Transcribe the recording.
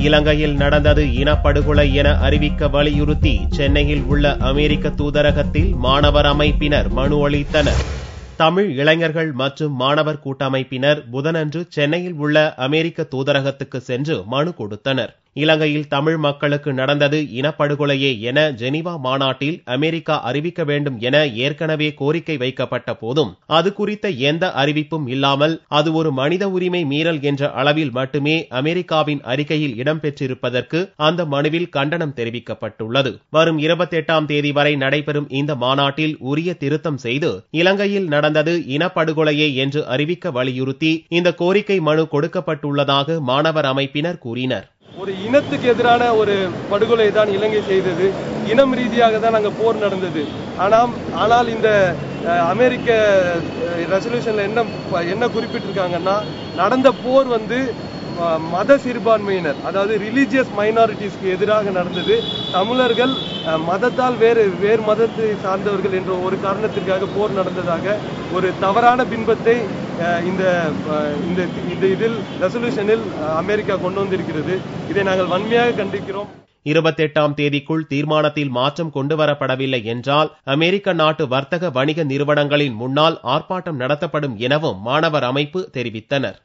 இலங்கையில் நடந்தது இனப்படுகொலை என அறிவிக்க வலியுறுத்தி சென்னையில் உள்ள அமெரிக்க தூதரகத்தில் மாணவர் அமைப்பினர் மனு அளித்தனர். தமிழ் இளைஞர்கள் மற்றும் மாணவர் கூட்டமைப்பினர் புதனன்று சென்னையில் உள்ள அமெரிக்க தூதரகத்துக்கு சென்று மனு கொடுத்தனர். இலங்கையில் தமிழ் மக்களுக்கு நடந்தது இனப்படுகொலையே என ஜெனீவா மாநாட்டில் அமெரிக்கா அறிவிக்க வேண்டும் என ஏற்கனவே கோரிக்கை வைக்கப்பட்ட போதும் அது குறித்த எந்த அறிவிப்பும் இல்லாமல் அது ஒரு மனித உரிமை மீறல் என்ற அளவில் மட்டுமே அமெரிக்காவின் அறிக்கையில் இடம்பெற்றிருப்பதற்கு அந்த மனுவில் கண்டனம் தெரிவிக்கப்பட்டுள்ளது. வரும் 28ஆம் தேதி வரை நடைபெறும் இந்த மாநாட்டில் உரிய திருத்தம் செய்து இலங்கையில் நடந்தது இனப்படுகொலையே என்று அறிவிக்க வலியுறுத்தி இந்த கோரிக்கை மனு கொடுக்கப்பட்டுள்ளதாக மாணவர் அமைப்பினர் கூறினர். ஒரு இனத்துக்கு எதிரான ஒரு படுகொலை தான் இலங்கை செய்தது. இனம் ரீதியாக தான் அங்கே போர் நடந்தது. ஆனால் இந்த அமெரிக்க ரெசல்யூஷன்ல என்ன குறிப்பிட்டிருக்காங்கன்னா, நடந்த போர் மத சிறுபான்மையினர், அதாவது ரிலீஜியஸ் மைனாரிட்டிஸ்க்கு எதிராக நடந்தது. தமிழர்கள் மதத்தால் வேறு மதத்தை சார்ந்தவர்கள் என்ற ஒரு காரணத்திற்காக போர் நடந்ததாக ஒரு தவறான பின்பத்தை இந்த இதில் ரெசல்யூஷனில் அமெரிக்கா கொண்டு வந்திருக்கிறது. இதை நாங்கள் வன்மையாக கண்டிக்கிறோம். 28ஆம் தேதிக்குள் தீர்மானத்தில் மாற்றம் கொண்டுவரப்படவில்லை என்றால் அமெரிக்க நாட்டு வர்த்தக வணிக நிறுவனங்களின் முன்னால் ஆர்ப்பாட்டம் நடத்தப்படும் எனவும் மாணவர் அமைப்பு தெரிவித்தனர்.